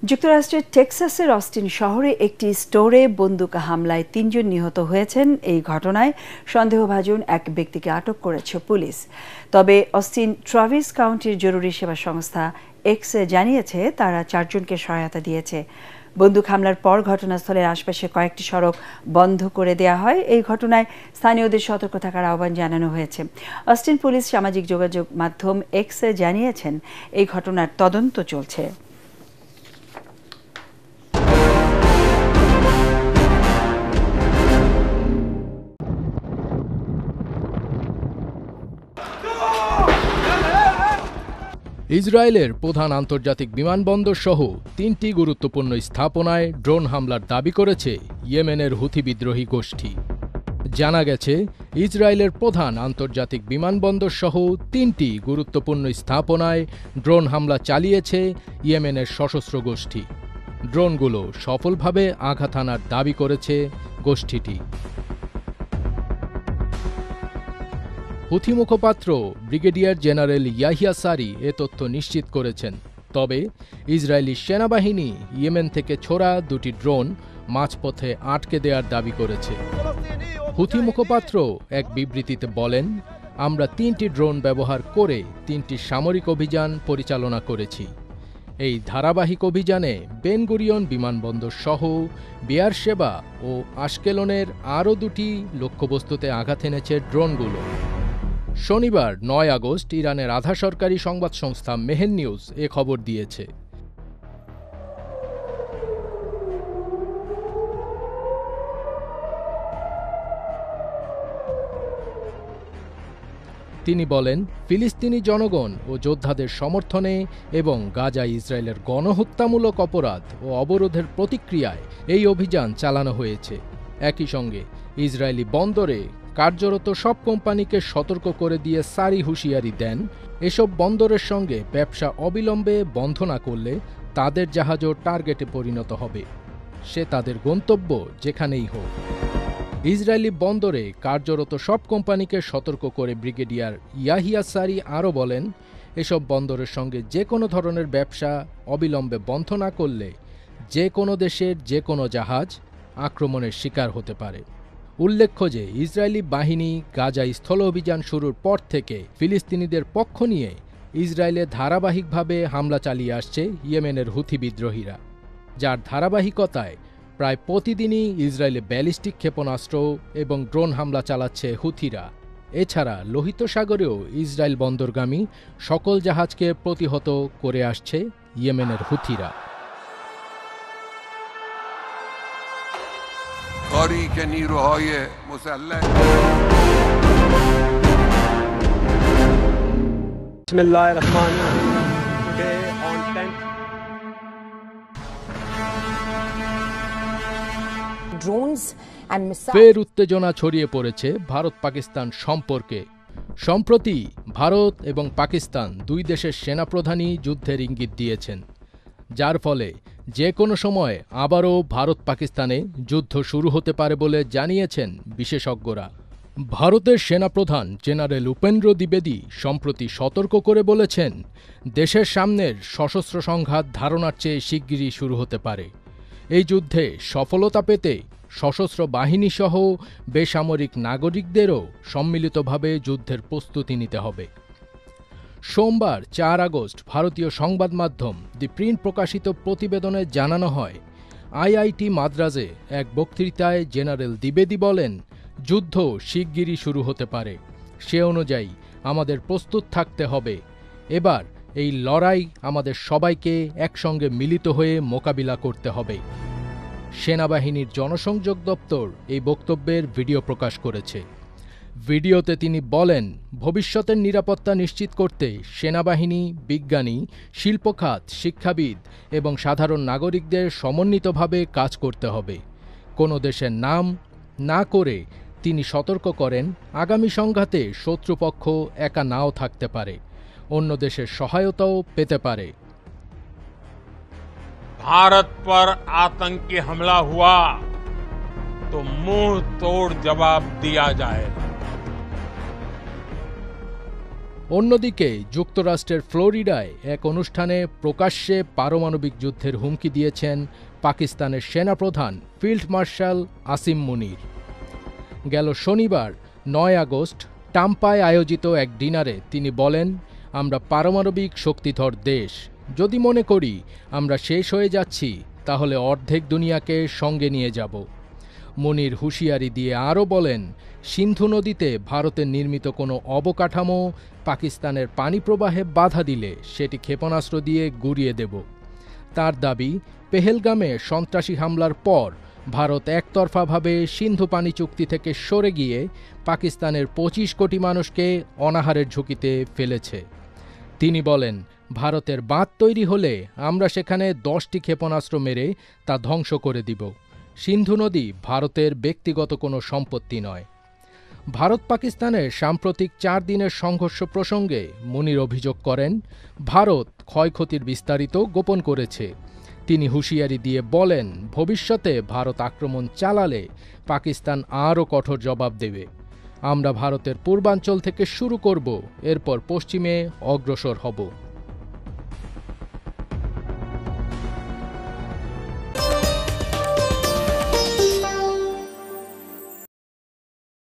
যুক্তরাষ্ট্রের টেক্সাসের অস্টিন শহরে একটি স্টোরে বন্দুক হামলায় ৩ জন নিহত হয়েছেন। এই ঘটনায় সন্দেহভাজন এক ব্যক্তিকে আটক করেছে পুলিশ। তবে অস্টিন ট্রাভিস কাউন্টির জরুরি সেবা সংস্থা এক্সে জানিয়েছে তারা ৪ জনকে সহায়তা দিয়েছে। বন্দুক হামলার পর ঘটনাস্থলের আশপাশে কয়েকটি সড়ক বন্ধ করে দেওয়া হয়। এই ঘটনায় স্থানীয়দের সতর্ক থাকার আহ্বান জানানো হয়েছে। অস্টিন পুলিশ সামাজিক যোগাযোগ মাধ্যম এক্সে জানিয়েছেন এই ঘটনার তদন্ত চলছে। ইসরায়েলের প্রধান আন্তর্জাতিক বিমানবন্দর সহ ৩টি গুরুত্বপূর্ণ স্থাপনায় ড্রোন হামলার দাবি করেছে ইয়েমেনের হুথি বিদ্রোহী গোষ্ঠী। জানা গেছে, ইসরায়েলের প্রধান আন্তর্জাতিক বিমানবন্দর সহ ৩টি গুরুত্বপূর্ণ স্থাপনায় ড্রোন হামলা চালিয়েছে ইয়েমেনের সশস্ত্র গোষ্ঠী। ড্রোনগুলো সফলভাবে আঘাত হানার দাবি করেছে গোষ্ঠীটি। হুথি মুখপাত্র ব্রিগেডিয়ার জেনারেল ইয়াহিয়া সারি এ তথ্য নিশ্চিত করেছেন। তবে ইসরায়েলি সেনাবাহিনী ইয়েমেন থেকে ছোড়া ২টি ড্রোন মাঝপথে আটকে দেওয়ার দাবি করেছে। হুথি মুখপাত্র এক বিবৃতিতে বলেন, আমরা ৩টি ড্রোন ব্যবহার করে ৩টি সামরিক অভিযান পরিচালনা করেছি। এই ধারাবাহিক অভিযানে বেন গুরিয়ন বিমানবন্দর সহ বেয়ারশেবা ও আশকেলনের আরও ২টি লক্ষ্যবস্তুতে আঘাত এনেছে ড্রোনগুলো। শনিবার ৯ আগস্ট ইরানের আধা সরকারি সংবাদ সংস্থা মেহের নিউজ এ খবর দিয়েছে। তিনি বলেন, ফিলিস্তিনি জনগণ ও যোদ্ধাদের সমর্থনে এবং গাজায় ইসরায়েলের গণহত্যামূলক অপরাধ ও অবরোধের প্রতিক্রিয়ায় এই অভিযান চালানো হয়েছে। একই সঙ্গে ইসরায়েলি বন্দরে কার্যরত সব কোম্পানিকে সতর্ক করে দিয়ে সারি হুঁশিয়ারি দেন, এসব বন্দরের সঙ্গে ব্যবসা অবিলম্বে বন্ধ না করলে তাদের জাহাজও টার্গেটে পরিণত হবে, সে তাদের গন্তব্য যেখানেই হোক। ইসরায়েলি বন্দরে কার্যরত সব কোম্পানিকে সতর্ক করে ব্রিগেডিয়ার ইয়াহিয়া সারি আরও বলেন, এসব বন্দরের সঙ্গে যে কোনো ধরনের ব্যবসা অবিলম্বে বন্ধ না করলে যে কোনো দেশের যে কোনো জাহাজ আক্রমণের শিকার হতে পারে। উল্লেখ্য যে ইসরায়েলি বাহিনী গাজায় স্থল অভিযান শুরুর পর থেকে ফিলিস্তিনিদের পক্ষ নিয়ে ইসরায়েলে ধারাবাহিকভাবে হামলা চালিয়ে আসছে ইয়েমেনের হুথি বিদ্রোহীরা, যার ধারাবাহিকতায় প্রায় প্রতিদিনই ইসরায়েলে ব্যালিস্টিক ক্ষেপণাস্ত্র এবং ড্রোন হামলা চালাচ্ছে হুথিরা। এছাড়া লোহিত সাগরেও ইসরায়েল বন্দরগামী সকল জাহাজকে প্রতিহত করে আসছে ইয়েমেনের হুথিরা। ফের উত্তেজনা ছড়িয়ে পড়েছে ভারত পাকিস্তান সম্পর্কে। সম্প্রতি ভারত এবং পাকিস্তান দুই দেশের সেনাপ্রধানই যুদ্ধের ইঙ্গিত দিয়েছেন, যার ফলে যে কোনো সময় আবারও ভারত পাকিস্তানে যুদ্ধ শুরু হতে পারে বলে জানিয়েছেন বিশেষজ্ঞরা। ভারতের সেনাপ্রধান জেনারেল উপেন্দ্র দ্বিবেদী সম্প্রতি সতর্ক করে বলেছেন, দেশের সামনের সশস্ত্র সংঘাত ধারণার চেয়ে শিগগিরই শুরু হতে পারে। এই যুদ্ধে সফলতা পেতে সশস্ত্র বাহিনীসহ বেসামরিক নাগরিকদেরও সম্মিলিতভাবে যুদ্ধের প্রস্তুতি নিতে হবে। সোমবার ৪ আগস্ট ভারতীয় সংবাদ মাধ্যম দি প্রিন্ট প্রকাশিত প্রতিবেদনে জানানো হয়, আইআইটি মাদ্রাজে এক বক্তৃতায় জেনারেল দ্বিবেদী বলেন, যুদ্ধ শিগগিরই শুরু হতে পারে, সে অনুযায়ী আমাদের প্রস্তুত থাকতে হবে। এবার এই লড়াই আমাদের সবাইকে একসঙ্গে মিলিত হয়ে মোকাবিলা করতে হবে। সেনাবাহিনীর জনসংযোগ দপ্তর এই বক্তব্যের ভিডিও প্রকাশ করেছে। ভিডিওতে তিনি বলেন, ভবিষ্যতের নিরাপত্তা নিশ্চিত করতে সেনাবাহিনী, বিজ্ঞানী, শিল্পখাত, শিক্ষাবিদ এবং সাধারণ নাগরিকদের সমন্বিতভাবে কাজ করতে হবে। কোনো দেশের নাম না করে তিনি সতর্ক করেন, আগামী সংঘাতে শত্রুপক্ষ একা নাও থাকতে পারে, অন্য দেশের সহায়তাও পেতে পারে। भारत पर आतंकी हमला हुआ तो मुंह तोड़ जवाब दिया जाएगा। অন্যদিকে যুক্তরাষ্ট্রের ফ্লোরিডায় এক অনুষ্ঠানে প্রকাশ্যে পারমাণবিক যুদ্ধের হুমকি দিয়েছেন পাকিস্তানের সেনাপ্রধান ফিল্ড মার্শাল আসিম মুনির। গেল শনিবার ৯ আগস্ট টাম্পায় আয়োজিত এক ডিনারে তিনি বলেন, আমরা পারমাণবিক শক্তিধর দেশ। যদি মনে করি আমরা শেষ হয়ে যাচ্ছি, তাহলে অর্ধেক দুনিয়াকে সঙ্গে নিয়ে যাব। মুনির হুঁশিয়ারি দিয়ে আরও বলেন, সিন্ধু নদীতে ভারতের নির্মিত কোনো অবকাঠামো পাকিস্তানের পানি প্রবাহে বাধা দিলে সেটি ক্ষেপণাস্ত্র দিয়ে গুঁড়িয়ে দেব। তার দাবি, পেহেলগামে সন্ত্রাসী হামলার পর ভারত একতরফাভাবে সিন্ধু পানি চুক্তি থেকে সরে গিয়ে পাকিস্তানের ২৫ কোটি মানুষকে অনাহারের ঝুঁকিতে ফেলেছে। তিনি বলেন, ভারতের বাঁধ তৈরি হলে আমরা সেখানে ১০টি ক্ষেপণাস্ত্র মেরে তা ধ্বংস করে দিব। সিন্ধু নদী ভারতের ব্যক্তিগত কোনো সম্পত্তি নয়। ভারত পাকিস্তানের সাম্প্রতিক ৪ দিনের সংঘর্ষ প্রসঙ্গে মুনির অভিযোগ করেন, ভারত ক্ষয়ক্ষতির বিস্তারিত গোপন করেছে। তিনি হুঁশিয়ারি দিয়ে বলেন, ভবিষ্যতে ভারত আক্রমণ চালালে পাকিস্তান আরও কঠোর জবাব দেবে। আমরা ভারতের পূর্বাঞ্চল থেকে শুরু করব, এরপর পশ্চিমে অগ্রসর হব।